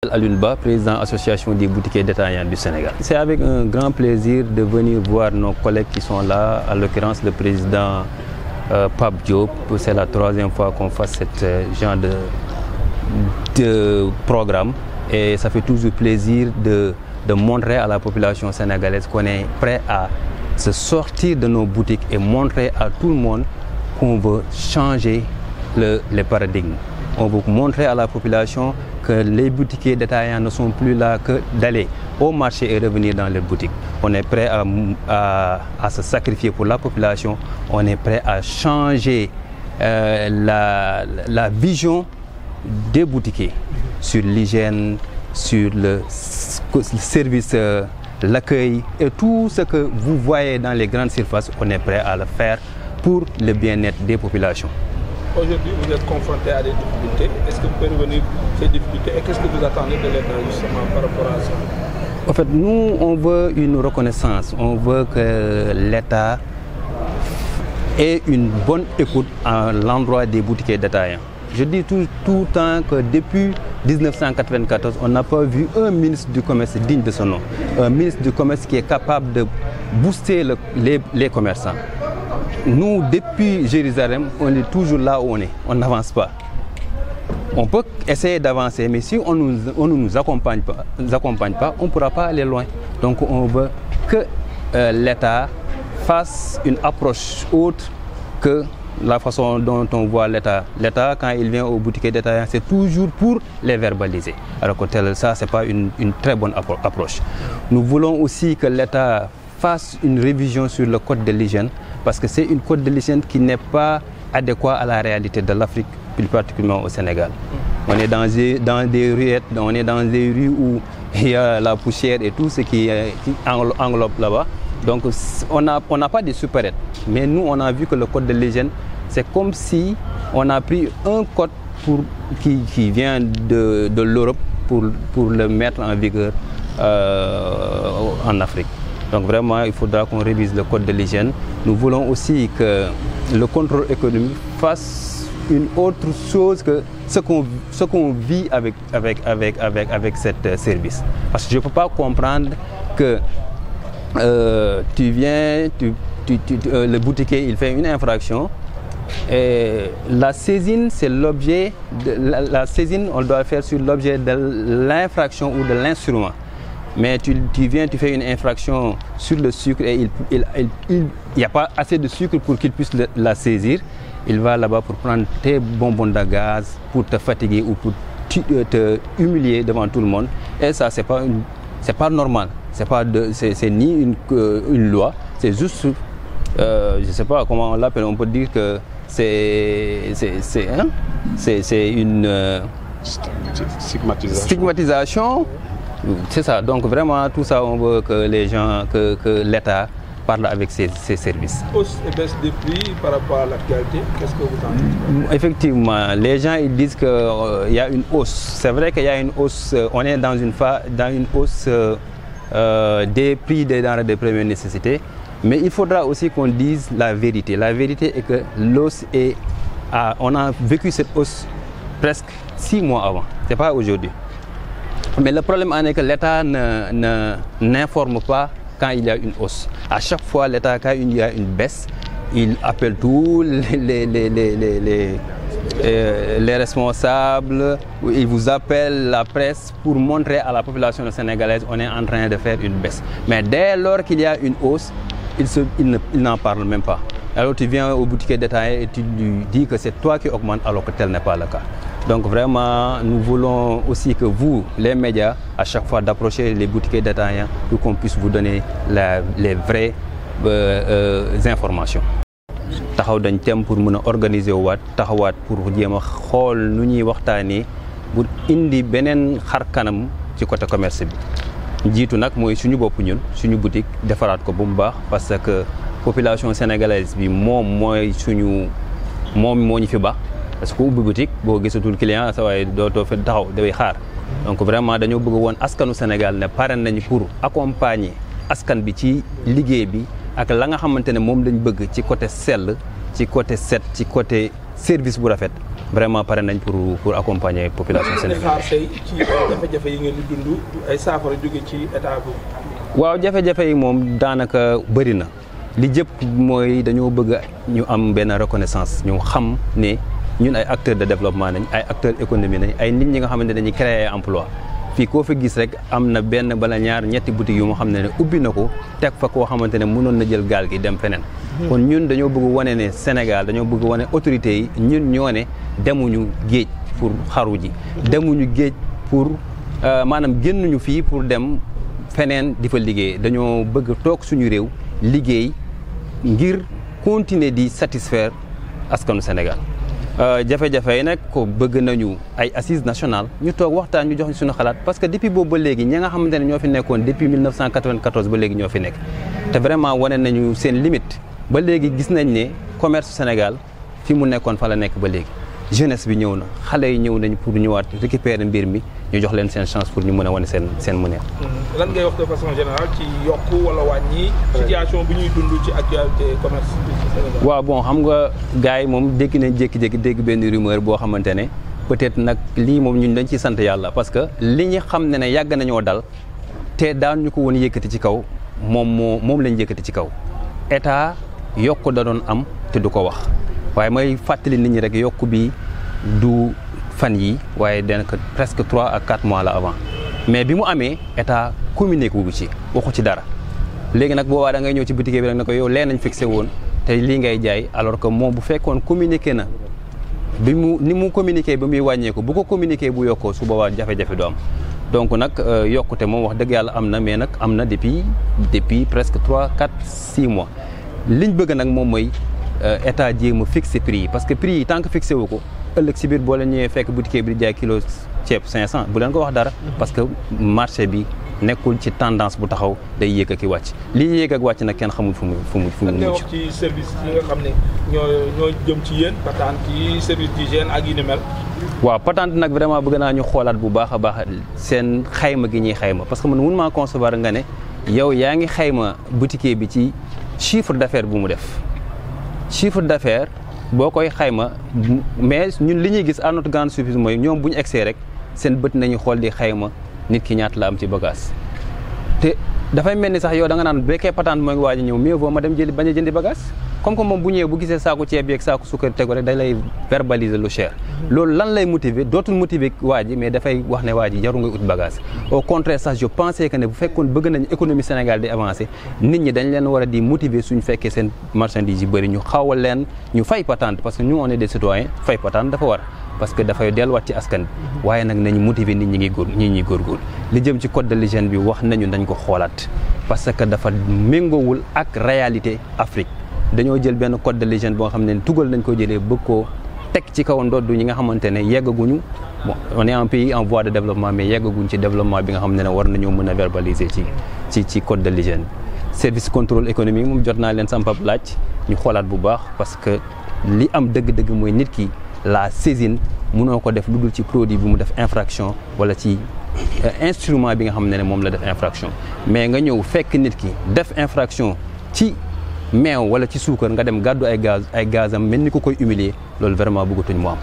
Alioune Ba, président de l'Association des boutiquiers détaillants du Sénégal. C'est avec un grand plaisir de venir voir nos collègues qui sont là, en l'occurrence le président Pape Diop. C'est la troisième fois qu'on fasse ce genre de programme et ça fait toujours plaisir de montrer à la population sénégalaise qu'on est prêt à se sortir de nos boutiques et montrer à tout le monde qu'on veut changer les paradigmes. On veut montrer à la population que les boutiquiers détaillants ne sont plus là que d'aller au marché et revenir dans les boutiques. On est prêt à se sacrifier pour la population. On est prêt à changer la vision des boutiquiers sur l'hygiène, sur le service, l'accueil et tout ce que vous voyez dans les grandes surfaces. On est prêt à le faire pour le bien-être des populations. Aujourd'hui, vous êtes confronté à des difficultés. Est-ce que vous pouvez revenir sur ces difficultés et qu'est-ce que vous attendez de l'État justement par rapport à ça? En fait, nous, on veut une reconnaissance. On veut que l'État ait une bonne écoute à l'endroit des boutiquiers détaillants. Je dis tout le temps que depuis 1994, on n'a pas vu un ministre du commerce digne de ce nom. Un ministre du commerce qui est capable de booster les commerçants. Nous, depuis Jérusalem, on est toujours là où on est. On n'avance pas. On peut essayer d'avancer, mais si on ne nous accompagne pas, on ne pourra pas aller loin. Donc on veut que l'État fasse une approche autre que la façon dont on voit l'État. L'État, quand il vient aux boutiquiers détaillants, c'est toujours pour les verbaliser. Alors que ça, ce n'est pas une très bonne approche. Nous voulons aussi que l'État fasse une révision sur le code de l'hygiène, parce que c'est une code de l'hygiène qui n'est pas adéquat à la réalité de l'Afrique, plus particulièrement au Sénégal. On est dans des ruettes, on est dans des rues où il y a la poussière et tout ce qui englobe là-bas. Donc on n'a pas de supérettes. Mais nous, on a vu que le code de l'hygiène, c'est comme si on a pris un code qui vient de l'Europe pour le mettre en vigueur en Afrique. Donc vraiment, il faudra qu'on révise le code de l'hygiène. Nous voulons aussi que le contrôle économique fasse une autre chose que ce qu'on vit avec ce service. Parce que je ne peux pas comprendre que tu viens, le boutiquier, il fait une infraction. Et la saisine, c'est l'objet. La saisine, on doit faire sur l'objet de l'infraction ou de l'instrument. Mais tu viens, tu fais une infraction sur le sucre et il n'y a pas assez de sucre pour qu'il puisse la saisir. Il va là-bas pour prendre tes bonbons de gaz, pour te fatiguer ou pour te humilier devant tout le monde. Et ça, c'est pas normal. C'est ni une loi, c'est juste, je ne sais pas comment on l'appelle, on peut dire que c'est une stigmatisation. C'est ça, donc vraiment tout ça, on veut que les gens, que l'État parle avec ses services. Hausse et baisse des prix par rapport à l'actualité, qu'est-ce que vous en dites? Effectivement, les gens ils disent qu'il y a une hausse. C'est vrai qu'il y a une hausse, on est dans une hausse des prix des denrées de première nécessité, mais il faudra aussi qu'on dise la vérité. La vérité est que l'hausse on a vécu cette hausse presque 6 mois avant, ce n'est pas aujourd'hui. Mais le problème est que l'État n'informe pas quand il y a une hausse. À chaque fois, l'État, quand il y a une baisse, il appelle tous les responsables, il vous appelle la presse pour montrer à la population sénégalaise qu'on est en train de faire une baisse. Mais dès lors qu'il y a une hausse, il n'en parle même pas. Alors tu viens au boutiquier détaillant et tu lui dis que c'est toi qui augmente alors que tel n'est pas le cas. Donc vraiment, nous voulons aussi que vous, les médias, à chaque fois d'approcher les boutiquiers détaillants pour qu'on puisse vous donner les vraies informations. Taxaw dañ tem pour mën a organiser waat taxawaat pour jéem a xool nu ñuy waxtaanee pour indi beneen xar kanam ci côté commerce bi. Jiitu nag mooy suñu bopp ñun suñu boutique defaraat ko bu mu baax parce que population sénégalaise bi moom moo ñu fi baax. Parce que ubbi boutique boo gisatul client sa waaye dootoo fa taxaw dafay xaar donc vraiment dañoo bëgg woon askanu Sénégal ne pare nañu pour accompagner askan bi ci liggéey bi ak la nga xamante ne moom lañ bëgg ci côté sell ci côté set ci côté service bu rafet vraiment pare nañ pour accompagner population sénégalaise. ci jafe-jafe yi ngeen di dund ay saafara jóge ci état bi. waaw jafe-jafe yi moom daanaka bëri na li jëpp mooy dañoo bëgg ñu am benn reconnaissance ñu xam ne ñun ay acteurs de développement nañ ay acteurs économiques nañ ay nit ñi nga xamante ne dañuy créer emploi fii koo fi gis rek am na benn bala ñaar ñetti boutique yu moo xam ne ubbi na ko teg fa koo xamante ne mënoon na jël gaal gi dem feneen. kon ñun dañoo bëgg wane ne Sénégal dañoo bëgg wane autorités yi ñun ñoo ne demuñu géej pour xaru ji demuñu géej pour maanaam génnuñu fii pour dem feneen di fa liggéey dañoo bëgg toog suñu réew liggéey ngir continuer di satisfaire askanu Sénégal. jafe-jafe yi nag ko bëgg nañu ay assises nationales ñu toog waxtaan ñu jox suñu xalaat parce que depuis boobu ba léegi ñi nga xamante ne ñoo fi nekkoon depuis 1994 ba léegi ñoo fi nekk te vraiment wane nañu seen limite ba léegi gis nañ ne commerce Sénégal fi mu nekkoon fa la nekk ba léegi jeunesse bi ñëw na xale yi ñëw nañ pour ñëwaat récupérer mbir mi ñu jox leen seen chance pour ñu mën a wane seen mëneel. lan ngay wax de façon générale ci yokku wala wàññi situation bi ñuy dund ci actualité commerce bi ci Sénégal. waaw bon xam nga gars yi moom dégg nañ jékki-jékki dégg benn rumeur boo xamante ne peut-être nag lii moom ñun dañ ciy sant yàlla parce que li ñu xam ne yàgg nañoo dal te daan ñu ko woon yëkkati ci kaw moom lañ yëkkati ci kaw état yokku da doon am te du ko wax waaye may fàttali nit ñi rek yokku bi du fan yi waaye daanaka presque 3 à 4 mois la avant mais bi mu amee état communiqué wu ci waxu ci dara léegi nag boobaa da ngay ñëw ci boutique bi rek ne ko yow lee nañ fixé woon te lii ngay jaay alors que moom bu fekkoon communiqué na ni mu communiqué ba muy wàññeeku bu ko communiqué bu yokkoo su boobaa jafe-jafe du am donc nag yokkute moom wax dëgg yàlla am na mais nag am na depuis presque 3 4 6 mois liñ bëgg nag moom mooy état jéem a fixé prix yi parce que prix yi tant que fixé wu ko ëllëg si biir boo leen ñëwee fekk boutique bi di jaay kilo ceeb 500 bu leen ko wax dara parce que marché bi nekkul ci tendance bu taxaw day yéeg ak i wàcc lii yéeg ak wàcc nag kenn xamul fu mu nga wax ci service yi nga xam ne ñoo jëm ci yéen patente yi service d'hygiène ak yi ni mel. waaw patente nag vraiment bëgg naa ñu xoolaat bu baax a baax seen xayma gi ñuy xayma parce que man mun maa concevoir nga ne yow yaa ngi xayma boutique bi ci chiffre d'affaires bu mu def chiffre d'affaires boo koy xayma mais ñun li ñuy gis à notre grande surprise mooy ñoom bu ñu egsee rek seen bët nañu xool di xayma nit ki ñaata la am ci bagage te dafay mel ni sax yow da nga naan bekkee patente mooy waaj a ñëw mieux vaut ma dem bañ a jëndi bagage comme que moom bu ñëwee bu gisee saaku ceeb yeeg saaku sukkar tegu rek day lay verbaliser lu cher loolu lan lay motiver dootul motiver waa ji mais dafay wax ne waa ji jaru nga ut bagage au contraire sax je pensais que ne bu fekkoon bëgg nañu économie Sénégal di avancer nit ñi dañ leen war a di motiver suñu fekkee seen marchandise yi bëri ñu xawal leen ñu fay patente parce que nous on est des citoyens fay patente dafa war parce que dafay delluwaat ci askan bi waaye nag nañu motiver nit ñi ñuy góorgóorlu li jëm ci code de l'hygiène bi wax nañu dañ ko xoolaat parce que dafa méngoowul ak réalité Afrique dañoo jël benn code de l'hygiène boo xam ne tugal nañ ko jëlee bëgg koo teg ci kaw ndoddu ñi nga xamante ne yeggaguñu bon on est un pays en voie de développement mais yeggaguñ ci développement bi nga xam ne war nañoo mën a verbaliser ci code de l'hygiène service contrôle économique moom jot naa leen sampab laaj ñu xoolaat bu baax parce que li am dëgg-dëgg mooy nit ki la saisine mënoo ko def lu dul ci produit bi mu def infraction wala ci instrument bi nga xam ne moom la def infraction mais nga ñëw fekk nit ki def infraction ci meew wala ci suukar nga dem gàddu ay gazam mel ni ko koy humilier loolu vraiment bëggatuñ mu am